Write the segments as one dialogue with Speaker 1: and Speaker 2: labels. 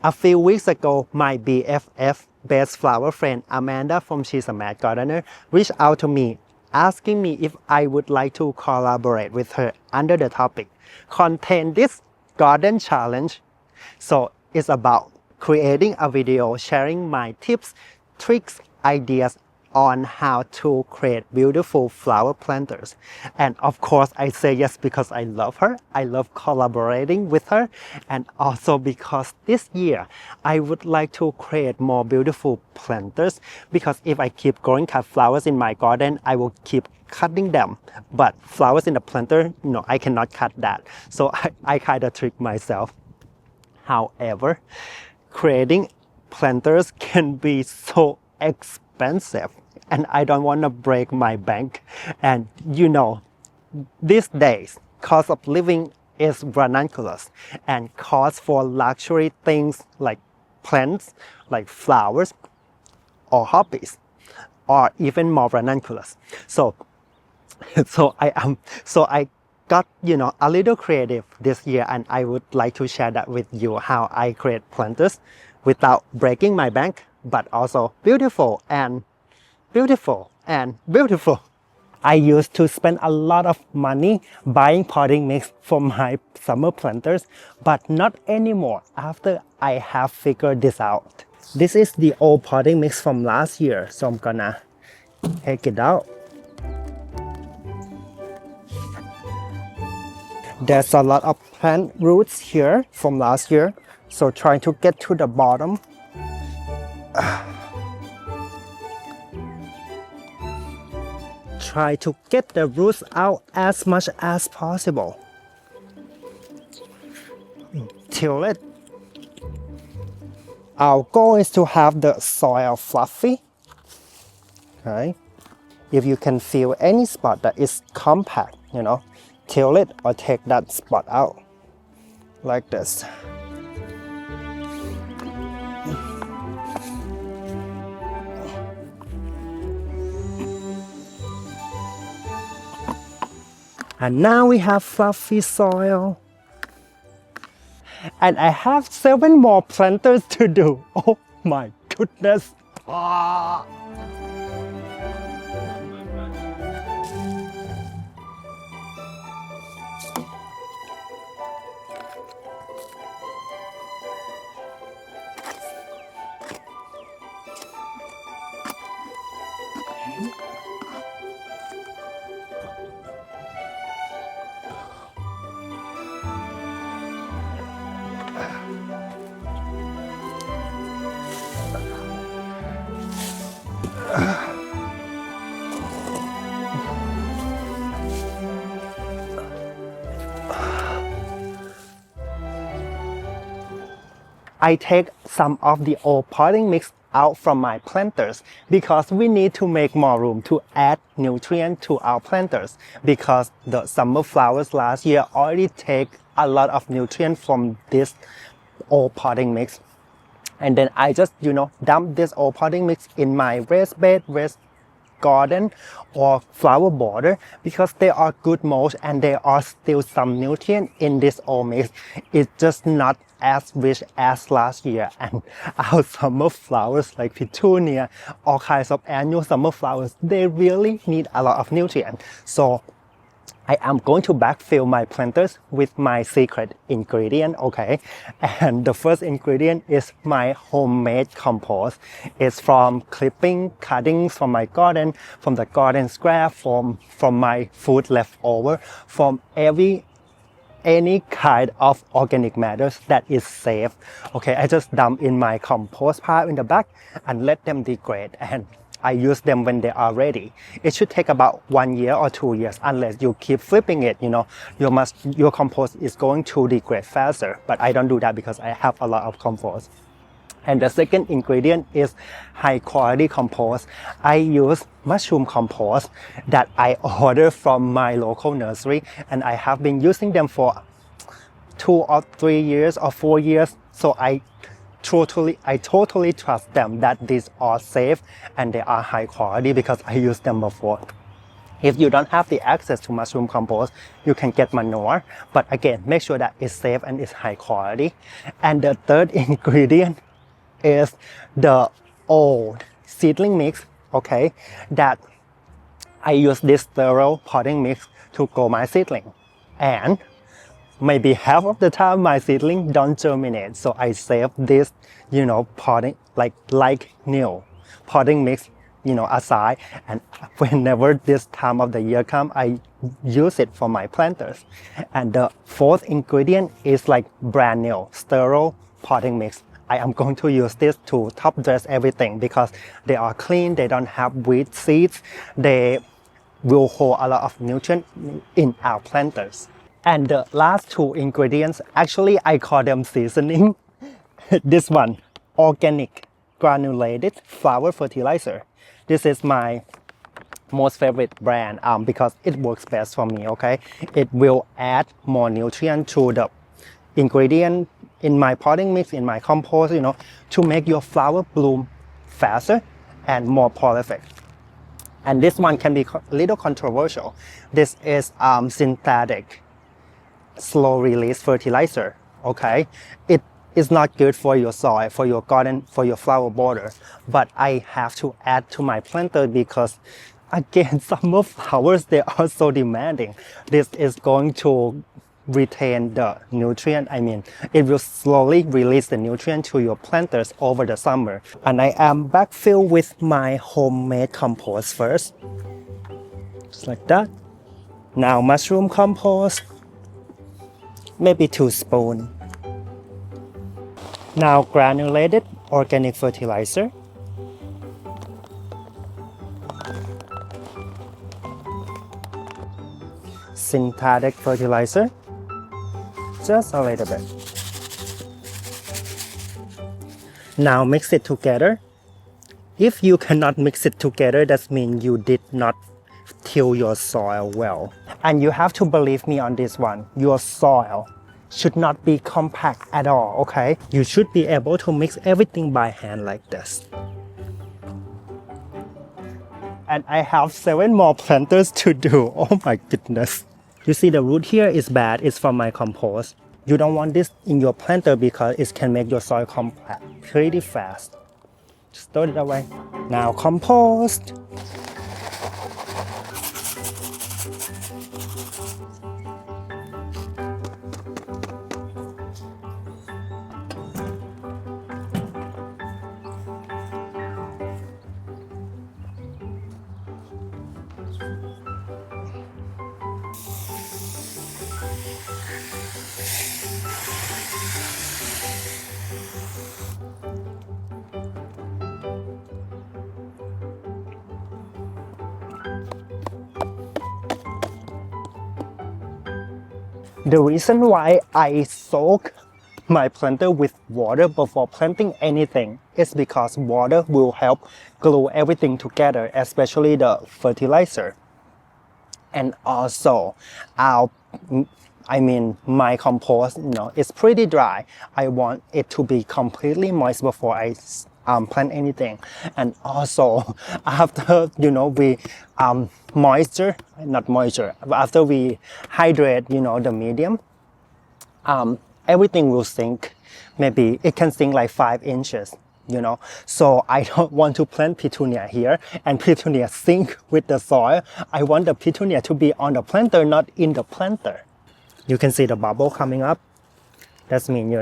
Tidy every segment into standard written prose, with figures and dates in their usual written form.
Speaker 1: A few weeks ago, my BFF, best flower friend Amanda from She's a Mad Gardener, reached out to me asking me if I would like to collaborate with her under the topic contain this garden challenge. So it's about creating a video sharing my tips, tricks, ideas on how to create beautiful flower planters. And of course I say yes because I love her. I love collaborating with her, and also because this year I would like to create more beautiful planters, because if I keep growing cut flowers in my garden, I will keep cutting them, but flowers in the planter, no, I cannot cut that. So I kind of trick myself. However, creating planters can be so expensive, and I don't want to break my bank. And you know, these days, cost of living is ranunculus, and cost for luxury things like plants, like flowers, or hobbies are even more ranunculus. So I got, a little creative this year, and I would like to share that with you, how I create planters without breaking my bank, but also beautiful and beautiful and beautiful. I used to spend a lot of money buying potting mix for my summer planters, but not anymore after I have figured this out. This is the old potting mix from last year, so I'm gonna take it out. There's a lot of plant roots here from last year, so trying to get to the bottom. Try to get the roots out as much as possible. Till it. Our goal is to have the soil fluffy. Okay. If you can feel any spot that is compact, till it or take that spot out like this. And now we have fluffy soil. And I have 7 more planters to do. Oh my goodness. Ah. I take some of the old potting mix out from my planters because we need to make more room to add nutrient to our planters, because the summer flowers last year already take a lot of nutrient from this old potting mix. And then I just, dump this old potting mix in my raised bed, raised garden, or flower border, because they are good mulch and there are still some nutrient in this old mix. It's just not as rich as last year. And our summer flowers like petunia, all kinds of annual summer flowers, they really need a lot of nutrient. So I am going to backfill my planters with my secret ingredient, okay? And the first ingredient is my homemade compost. It's from clipping, cuttings from my garden, from the garden scrap, from my food leftover, from any kind of organic matters that is safe. Okay, I just dump in my compost pile in the back and let them degrade, and I use them when they are ready. It should take about 1 year or 2 years unless you keep flipping it, your compost is going to degrade faster, but I don't do that because I have a lot of compost. And the second ingredient is high quality compost. I use mushroom compost that I order from my local nursery, and I have been using them for 2 or 3 years or 4 years. So I totally trust them that these are safe and they are high quality because I used them before. If you don't have the access to mushroom compost, you can get manure. But again, make sure that it's safe and it's high quality. And the third ingredient is the old seedling mix, okay, that I use this sterile potting mix to grow my seedling. And maybe half of the time my seedling don't germinate. So I save this, potting, like new potting mix, aside. And whenever this time of the year come, I use it for my planters. And the fourth ingredient is like brand new, sterile potting mix. I am going to use this to top dress everything because they are clean, they don't have weed seeds, they will hold a lot of nutrients in our planters. And the last two ingredients, actually I call them seasoning. This one, organic granulated flower fertilizer. This is my most favorite brand because it works best for me, okay? It will add more nutrient to the ingredient in my potting mix, in my compost, to make your flower bloom faster and more prolific. And this one can be a little controversial. This is synthetic slow release fertilizer, okay? It is not good for your soil, for your garden, for your flower border, but I have to add to my planter because again, summer flowers, they are so demanding. This is going to retain the nutrient. It will slowly release the nutrient to your planters over the summer. And I am backfill with my homemade compost first, just like that. Now mushroom compost, maybe 2 spoons. Now granulated organic fertilizer. Synthetic fertilizer, just a little bit. Now mix it together. If you cannot mix it together, that means you did not till your soil well. And you have to believe me on this one. Your soil should not be compact at all, okay? You should be able to mix everything by hand like this. And I have 7 more planters to do. Oh my goodness. You see the root here is bad, it's from my compost. You don't want this in your planter because it can make your soil compact pretty fast. Just throw it away. Now compost. The reason why I soak my planter with water before planting anything is because water will help glue everything together, especially the fertilizer. And also, my compost, it's pretty dry. I want it to be completely moist before I plant anything. And also, after we after we hydrate, the medium, everything will sink. Maybe it can sink like 5 inches. So I don't want to plant petunia here and petunia sink with the soil. I want the petunia to be on the planter, not in the planter. You can see the bubble coming up. That means,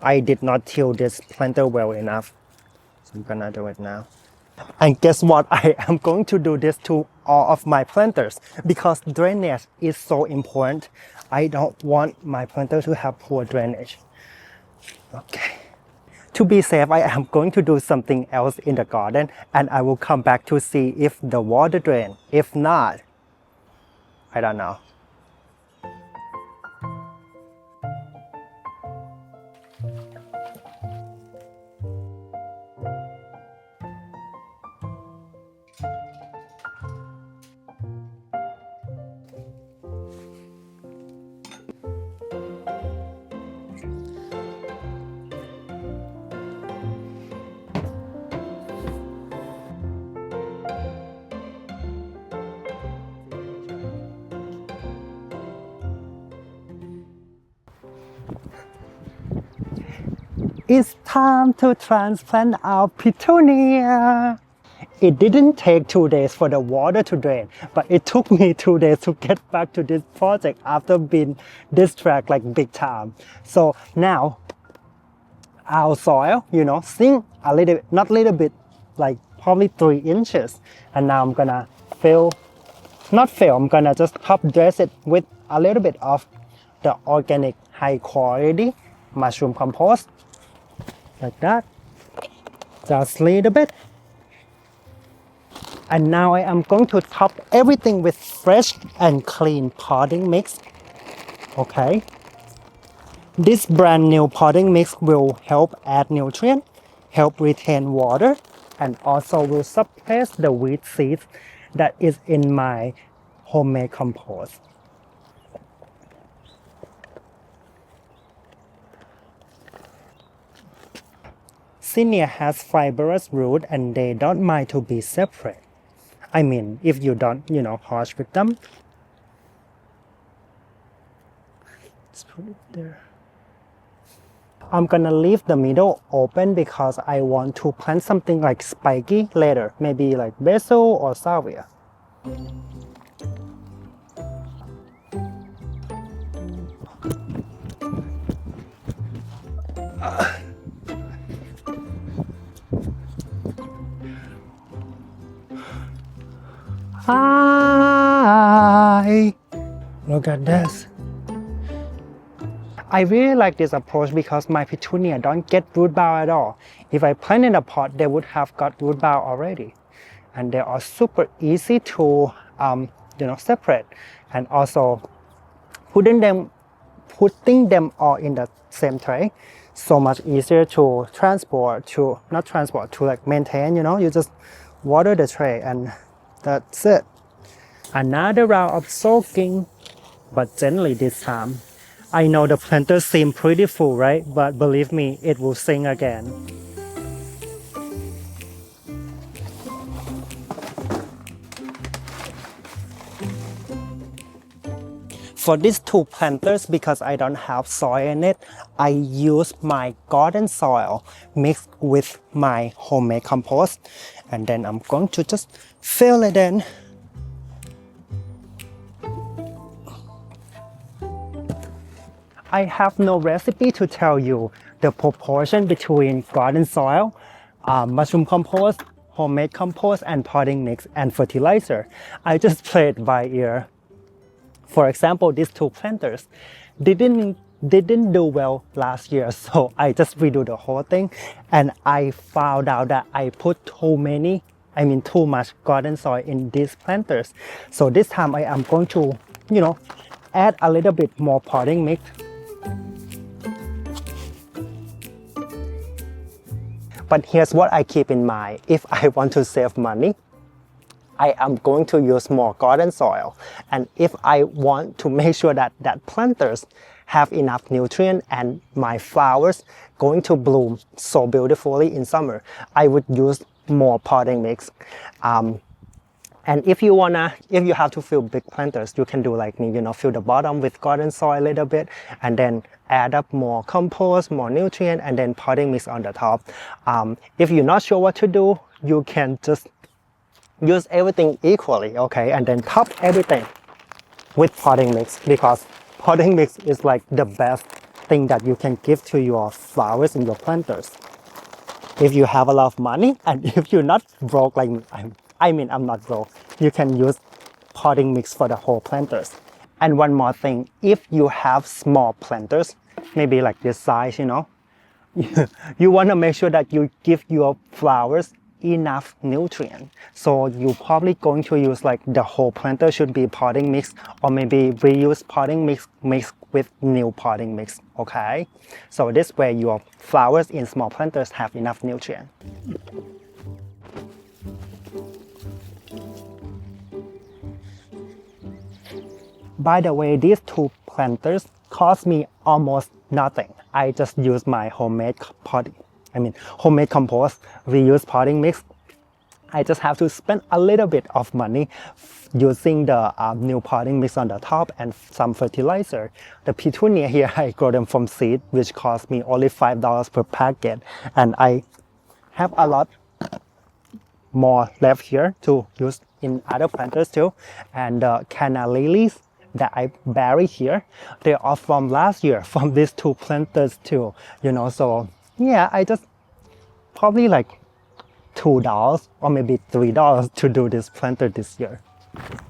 Speaker 1: I did not till this planter well enough. So I'm gonna do it now. And guess what? I am going to do this to all of my planters because drainage is so important. I don't want my planter to have poor drainage. Okay. To be safe, I am going to do something else in the garden and I will come back to see if the water drain. If not, I don't know. It's time to transplant our petunia. It didn't take 2 days for the water to drain, but it took me 2 days to get back to this project after being distracted like big time. So now our soil, sink a little, not little bit, like probably 3 inches. And now I'm gonna I'm gonna just top dress it with a little bit of the organic high quality mushroom compost, like that, just a little bit. And now I am going to top everything with fresh and clean potting mix. Okay. This brand new potting mix will help add nutrient, help retain water, and also will suppress the weed seeds that is in my homemade compost. Zinnia has fibrous root and they don't mind to be separate. I mean, if you don't, harsh with them. Let's put it there. I'm gonna leave the middle open because I want to plant something like spiky later, maybe like basil or salvia. Hi! Look at this. I really like this approach because my petunia don't get root bow at all. If I plant in a pot, they would have got root bow already. And they are super easy to separate. And also putting them all in the same tray, so much easier to like maintain, you just water the tray and that's it. Another round of soaking, but gently this time. I know the planters seem pretty full, right? But believe me, it will sink again. For these 2 planters, because I don't have soil in it, I use my garden soil mixed with my homemade compost. And then I'm going to just fill it in. I have no recipe to tell you the proportion between garden soil, mushroom compost, homemade compost, and potting mix and fertilizer. I just play it by ear. For example, these 2 planters didn't do well last year, so I just redo the whole thing, and I found out that I put too much garden soil in these planters. So this time I am going to, add a little bit more potting mix. But here's what I keep in mind. If I want to save money, I am going to use more garden soil. And if I want to make sure that planters have enough nutrient and my flowers going to bloom so beautifully in summer, I would use more potting mix. And if you have to fill big planters, you can do like me, fill the bottom with garden soil a little bit, and then add up more compost, more nutrient, and then potting mix on the top. If you're not sure what to do, you can just use everything equally, okay? And then top everything with potting mix, because potting mix is like the best thing that you can give to your flowers and your planters. If you have a lot of money, and if you're not broke like me, I'm not broke, you can use potting mix for the whole planters. And one more thing, if you have small planters, maybe like this size, you want to make sure that you give your flowers enough nutrient. So you're probably going to use like the whole planter should be potting mix, or maybe reuse potting mix mixed with new potting mix, okay? So this way your flowers in small planters have enough nutrient. By the way, these 2 planters cost me almost nothing. I just use my homemade compost, reuse potting mix. I just have to spend a little bit of money using the new potting mix on the top and some fertilizer. The petunia here, I grow them from seed, which cost me only $5 per packet. And I have a lot more left here to use in other planters too. And the canna lilies that I bury here, they are from last year, from these two planters too. So yeah, I just probably like $2 or maybe $3 to do this planter this year.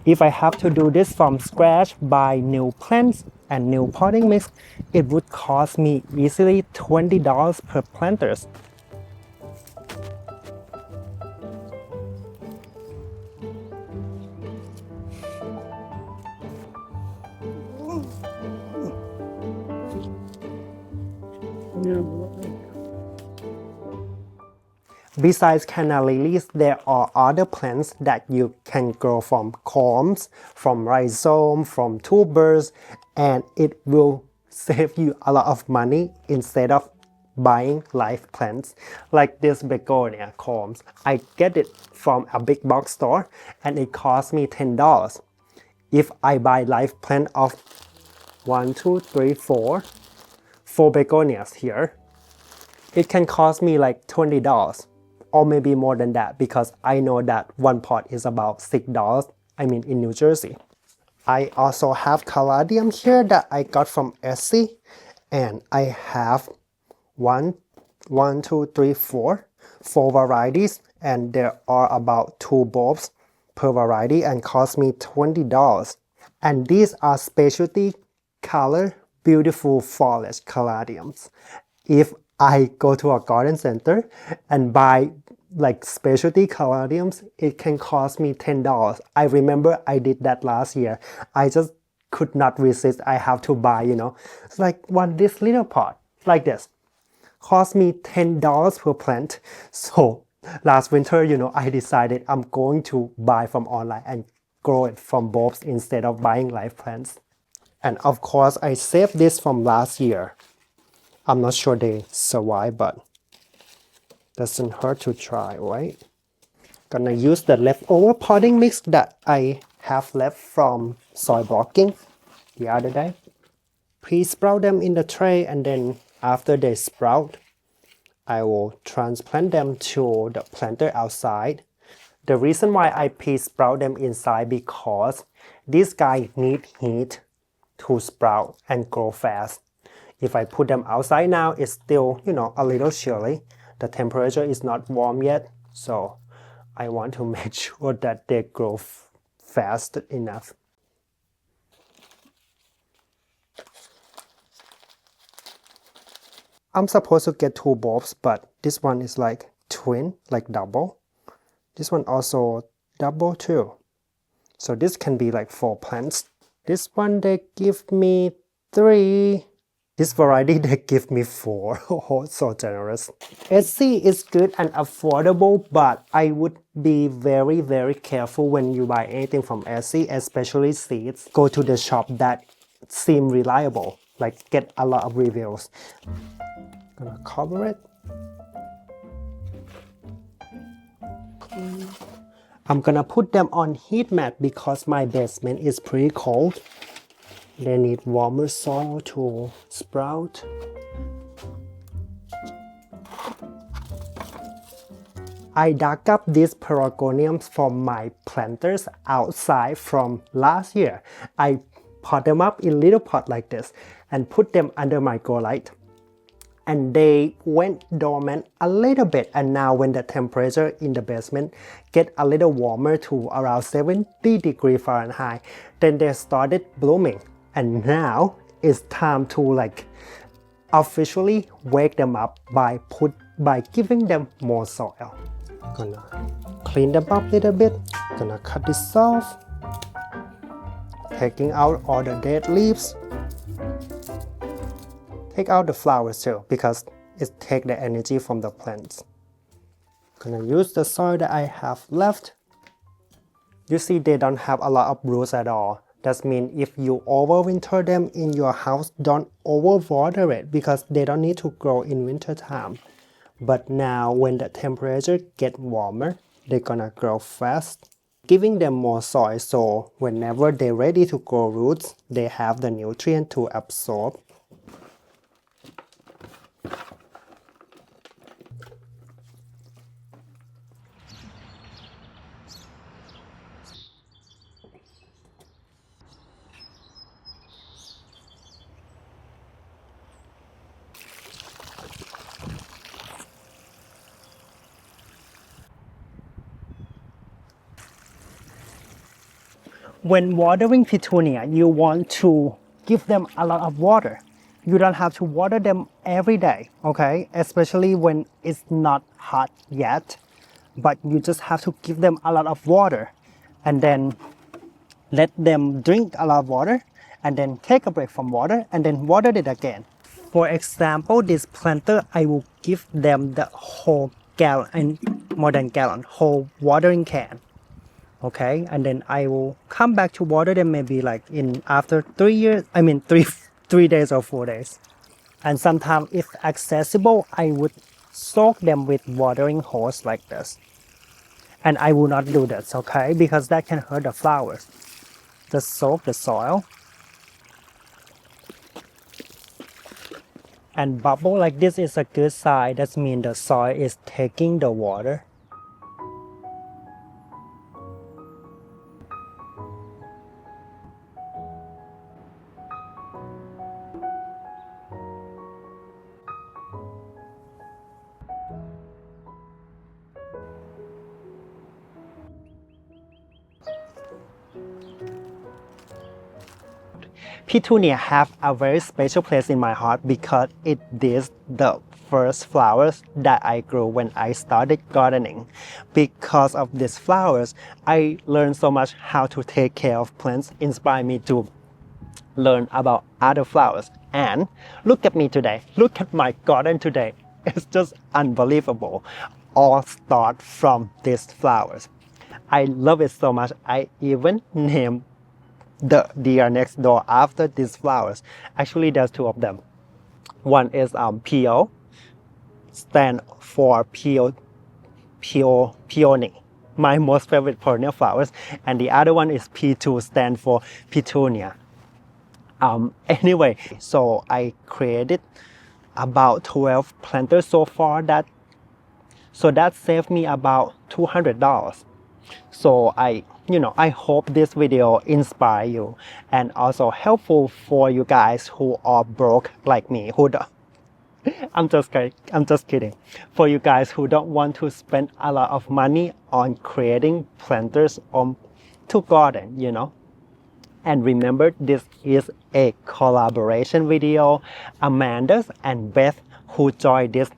Speaker 1: If I have to do this from scratch, buy new plants and new potting mix, it would cost me easily $20 per planters. Besides canna lilies, there are other plants that you can grow from culms, from rhizome, from tubers, and it will save you a lot of money instead of buying live plants. Like this begonia culms, I get it from a big box store and it cost me $10. If I buy live plant of 4 begonias here, it can cost me like $20 or maybe more than that, because I know that one pot is about $6, in New Jersey. I also have caladium here that I got from Etsy, and I have four varieties, and there are about 2 bulbs per variety and cost me $20. And these are specialty color, beautiful foliage caladiums. If I go to a garden center and buy like specialty caladiums, it can cost me $10. I remember I did that last year. I just could not resist. I have to buy, It's like this little pot, like this. Cost me $10 per plant. So last winter, I decided I'm going to buy from online and grow it from bulbs instead of buying live plants. And of course, I saved this from last year. I'm not sure they survive, but doesn't hurt to try, right? Gonna use the leftover potting mix that I have left from soil blocking the other day. Pre-sprout them in the tray, and then after they sprout, I will transplant them to the planter outside. The reason why I pre-sprout them inside, because this guy need heat to sprout and grow fast. If I put them outside now, it's still, a little chilly. The temperature is not warm yet, so I want to make sure that they grow fast enough. I'm supposed to get 2 bulbs, but this one is like twin, like double. This one also double too. So this can be like 4 plants. This one they give me 3. This variety they give me 4. Oh, so generous. Etsy is good and affordable, but I would be very, very careful when you buy anything from Etsy, especially seeds. Go to the shop that seem reliable, like get a lot of reviews. Gonna cover it. I'm gonna put them on heat mat because my basement is pretty cold. They need warmer soil to sprout. I dug up these pelargoniums from my planters outside from last year. I pot them up in little pot like this and put them under my grow light. And they went dormant a little bit, and now when the temperature in the basement get a little warmer to around 70 degrees Fahrenheit, then they started blooming. And now it's time to officially wake them up by giving them more soil. Gonna clean them up a little bit. Gonna cut this off, taking out all the dead leaves. Take out the flowers too, because it takes the energy from the plants. Gonna use the soil that I have left. You see they don't have a lot of roots at all. That means if you overwinter them in your house, don't overwater it because they don't need to grow in winter time. But now when the temperature gets warmer, they're gonna grow fast giving them more soil so whenever they're ready to grow roots, they have the nutrient to absorb. When watering petunia, you want to give them a lot of water. You don't have to water them every day, okay? Especially when it's not hot yet, but you just have to give them a lot of water and then let them drink a lot of water and then take a break from water and then water it again. For example, this planter, I will give them the whole gallon and more than gallon, whole watering can. Okay, and then I will come back to water them maybe like in after 3 years, I mean 3 days or 4 days. And sometimes if accessible, I would soak them with watering hose like this. And I will not do this, okay, because that can hurt the flowers. Just soak the soil. And bubble like this is a good sign. That means the soil is taking the water. Petunia have a very special place in my heart because it is the first flowers that I grew when I started gardening. Because of these flowers, I learned so much how to take care of plants, inspired me to learn about other flowers. And look at me today, look at my garden today. It's just unbelievable. All start from these flowers. I love it so much. I even named the deer next door after these flowers. Actually, there's two of them. One is PO, stand for peony, my most favorite perennial flowers, and the other one is P2, stand for petunia. Anyway, so I created about 12 planters so far. That saved me about $200. So I hope this video inspire you and also helpful for you guys who are broke like me. I'm just kidding. For you guys who don't want to spend a lot of money on creating planters to garden. And remember, this is a collaboration video. Amanda and Beth, who joined this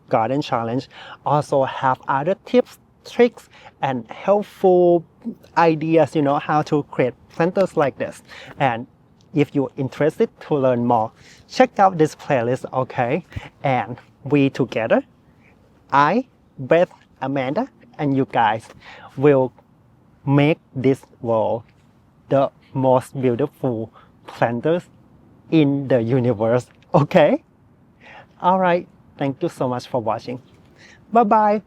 Speaker 1: garden challenge, also have other tips, tricks, and helpful ideas, how to create planters like this. And if you're interested to learn more, check out this playlist, okay? And we together, I, Beth, Amanda, and you guys will make this world the most beautiful planters in the universe, okay? All right, thank you so much for watching. Bye bye.